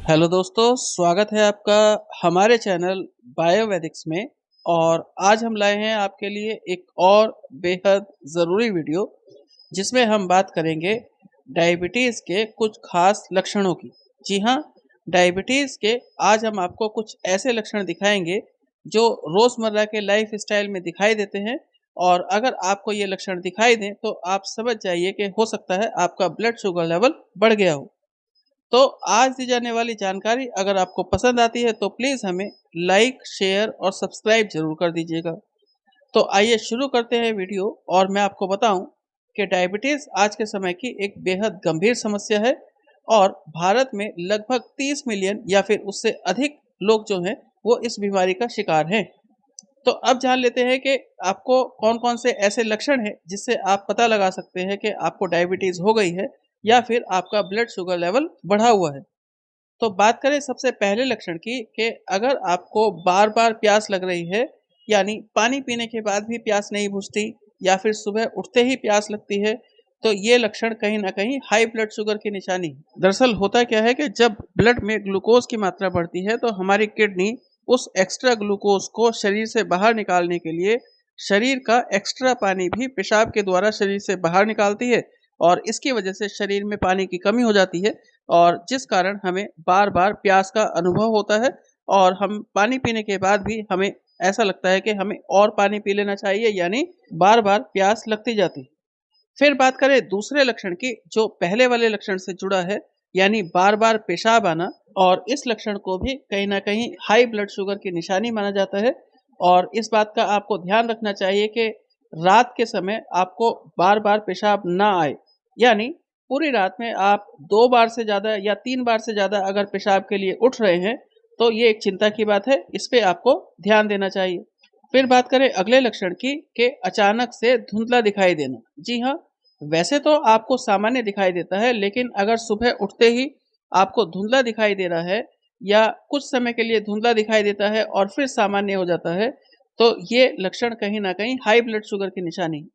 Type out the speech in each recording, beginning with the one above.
Hello दोस्तों, स्वागत है आपका हमारे चैनल बायोवैदिक्स में। और आज हम लाए हैं आपके लिए एक और बेहद ज़रूरी वीडियो जिसमें हम बात करेंगे डायबिटीज़ के कुछ खास लक्षणों की। जी हाँ, डायबिटीज़ के आज हम आपको कुछ ऐसे लक्षण दिखाएंगे जो रोज़मर्रा के लाइफ स्टाइल में दिखाई देते हैं। और अगर आपको ये लक्षण दिखाई दें तो आप समझ जाइए कि हो सकता है आपका ब्लड शुगर लेवल बढ़ गया हो। तो आज दी जाने वाली जानकारी अगर आपको पसंद आती है तो प्लीज़ हमें लाइक, शेयर और सब्सक्राइब ज़रूर कर दीजिएगा। तो आइए शुरू करते हैं वीडियो। और मैं आपको बताऊं कि डायबिटीज़ आज के समय की एक बेहद गंभीर समस्या है और भारत में लगभग 30 मिलियन या फिर उससे अधिक लोग जो हैं वो इस बीमारी का शिकार हैं। तो अब जान लेते हैं कि आपको कौन-कौन से ऐसे लक्षण हैं जिससे आप पता लगा सकते हैं कि आपको डायबिटीज़ हो गई है या फिर आपका ब्लड शुगर लेवल बढ़ा हुआ है। तो बात करें सबसे पहले लक्षण की कि अगर आपको बार-बार प्यास लग रही है, यानी पानी पीने के बाद भी प्यास नहीं बुझती या फिर सुबह उठते ही प्यास लगती है, तो ये लक्षण कहीं न कहीं हाई ब्लड शुगर की निशानी है। दरअसल होता क्या है कि जब ब्लड में ग्लूकोज़ की मात्रा बढ़ती है, तो हमारी किडनी उस एक्स्ट्रा ग्लूकोज़ को शरीर से बाहर निकालने के लिए शरीर का एक्स्ट्रा पानी भी पेशाब के द्वारा शरीर से बाहर निकालती है और इसकी वजह से शरीर में पानी की कमी हो जाती है और जिस कारण हमें बार-बार प्यास का अनुभव होता है और हम पानी पीने के बाद भी हमें ऐसा लगता है कि हमें और पानी पी लेना चाहिए, यानी बार-बार प्यास लगती जाती है। फिर बात करें दूसरे लक्षण की जो पहले वाले लक्षण से जुड़ा है, यानी बार-बार पेशाब आना। और इस लक्षण को भी कहीं न कहीं हाई ब्लड शुगर की निशानी माना जाता है। और इस बात का आपको ध्यान रखना चाहिए कि रात के समय आपको बार-बार पेशाब ना आए, यानी पूरी रात में आप 2 बार से ज़्यादा या 3 बार से ज़्यादा अगर पेशाब के लिए उठ रहे हैं, तो ये एक चिंता की बात है, इस पे आपको ध्यान देना चाहिए। फिर बात करें अगले लक्षण की कि अचानक से धुंधला दिखाई देना। जी हाँ, वैसे तो आपको सामान्य दिखाई देता है, लेकिन अगर सुबह उठते ही आपको धुंधला दिखाई दे रहा है या कुछ समय के लिए धुंधला दिखाई देता है और फिर सामान्य हो जाता है, तो ये लक्षण कहीं न कहीं हाई ब्लड शुगर की निशानी है।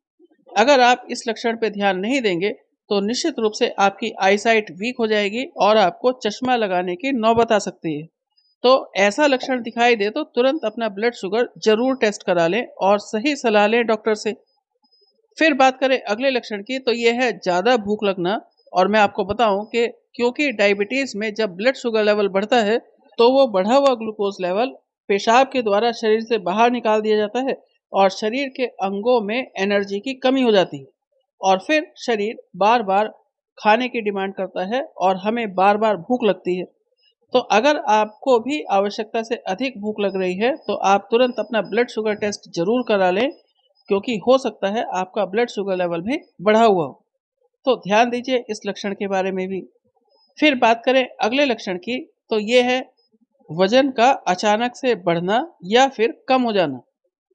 अगर आप इस लक्षण पे ध्यान नहीं देंगे, तो निश्चित रूप से आपकी आईसाइट वीक हो जाएगी और आपको चश्मा लगाने की नौबत आ सकती है। तो ऐसा लक्षण दिखाई दे तो तुरंत अपना ब्लड शुगर ज़रूर टेस्ट करा लें और सही सलाह लें डॉक्टर से। फिर बात करें अगले लक्षण की, तो ये है ज़्यादा भूख लगना। और मैं आपको बताऊं कि क्योंकि डायबिटीज़ में जब ब्लड शुगर लेवल बढ़ता है, तो वो बढ़ा हुआ ग्लूकोज लेवल पेशाब के द्वारा शरीर से बाहर निकाल दिया जाता है और शरीर के अंगों में एनर्जी की कमी हो जाती है और फिर शरीर बार बार खाने की डिमांड करता है और हमें बार बार भूख लगती है। तो अगर आपको भी आवश्यकता से अधिक भूख लग रही है, तो आप तुरंत अपना ब्लड शुगर टेस्ट ज़रूर करा लें, क्योंकि हो सकता है आपका ब्लड शुगर लेवल भी बढ़ा हुआ हो। तो ध्यान दीजिए इस लक्षण के बारे में भी। फिर बात करें अगले लक्षण की, तो ये है वज़न का अचानक से बढ़ना या फिर कम हो जाना।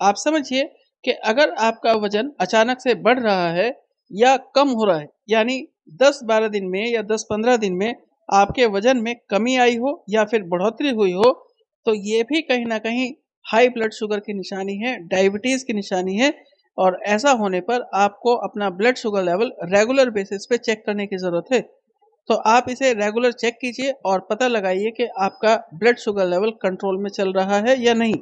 आप समझिए कि अगर आपका वज़न अचानक से बढ़ रहा है या कम हो रहा है, यानी 10-12 दिन में या 10-15 दिन में आपके वज़न में कमी आई हो या फिर बढ़ोतरी हुई हो, तो ये भी कहीं न कहीं हाई ब्लड शुगर की निशानी है, डायबिटीज़ की निशानी है। और ऐसा होने पर आपको अपना blood sugar level regular basis पे चेक करने की ज़रूरत है। तो आप इसे रेगुलर चेक कीजिए और पता लगाइए कि आपका ब्लड शुगर लेवल कंट्रोल में चल रहा है या नहीं।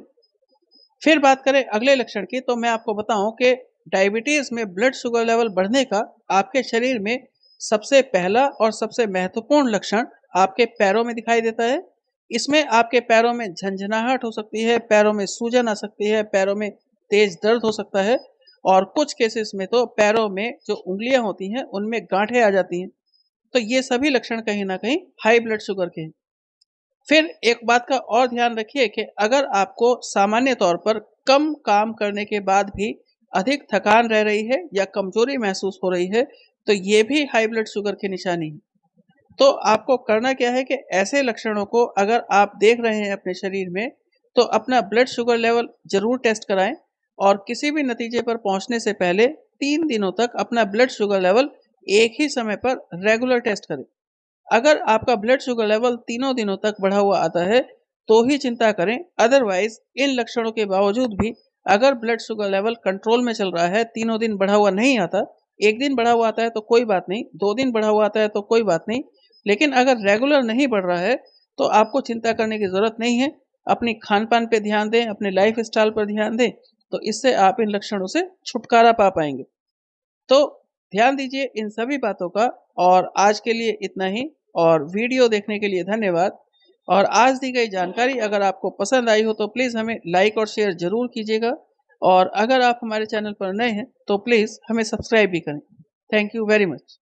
फिर बात करें अगले लक्षण की, तो मैं आपको बताऊं कि डायबिटीज में ब्लड शुगर लेवल बढ़ने का आपके शरीर में सबसे पहला और सबसे महत्वपूर्ण लक्षण आपके पैरों में दिखाई देता है। इसमें आपके पैरों में झंझनाहट हो सकती है, पैरों में सूजन आ सकती है, पैरों में तेज दर्द हो सकता है और कुछ केसेस में तो पैरों में जो उंगलियां होती हैं उनमें गांठें आ जाती हैं। तो ये सभी लक्षण कहीं ना कहीं हाई ब्लड शुगर के हैं। फिर एक बात का और ध्यान रखिए कि अगर आपको सामान्य तौर पर कम काम करने के बाद भी अधिक थकान रह रही है या कमजोरी महसूस हो रही है, तो ये भी हाई ब्लड शुगर की निशानी है। तो आपको करना क्या है कि ऐसे लक्षणों को अगर आप देख रहे हैं अपने शरीर में, तो अपना ब्लड शुगर लेवल जरूर टेस्ट कराएं और किसी भी नतीजे पर पहुंचने से पहले 3 दिनों तक अपना ब्लड शुगर लेवल एक ही समय पर रेगुलर टेस्ट करें। अगर आपका ब्लड शुगर लेवल तीनों दिनों तक बढ़ा हुआ आता है, तो ही चिंता करें। अदरवाइज इन लक्षणों के बावजूद भी अगर ब्लड शुगर लेवल कंट्रोल में चल रहा है, तीनों दिन बढ़ा हुआ नहीं आता, एक दिन बढ़ा हुआ आता है तो कोई बात नहीं, 2 दिन बढ़ा हुआ आता है तो कोई बात नहीं, लेकिन अगर रेगुलर नहीं बढ़ रहा है, तो आपको चिंता करने की ज़रूरत नहीं है। अपनी खान-पान पे ध्यान दें, अपने लाइफ़स्टाइल पर ध्यान दें, तो इससे आप इन लक्षणों से छुटकारा पा पाएँगे। तो ध्यान दीजिए इन सभी बातों का और आज के लिए इतना ही और वीडियो देखने के लिए धन्यवाद। और आज दी गई जानकारी अगर आपको पसंद आई हो तो प्लीज़ हमें लाइक और शेयर ज़रूर कीजिएगा और अगर आप हमारे चैनल पर नए हैं तो प्लीज़ हमें सब्सक्राइब भी करें। Thank you very much.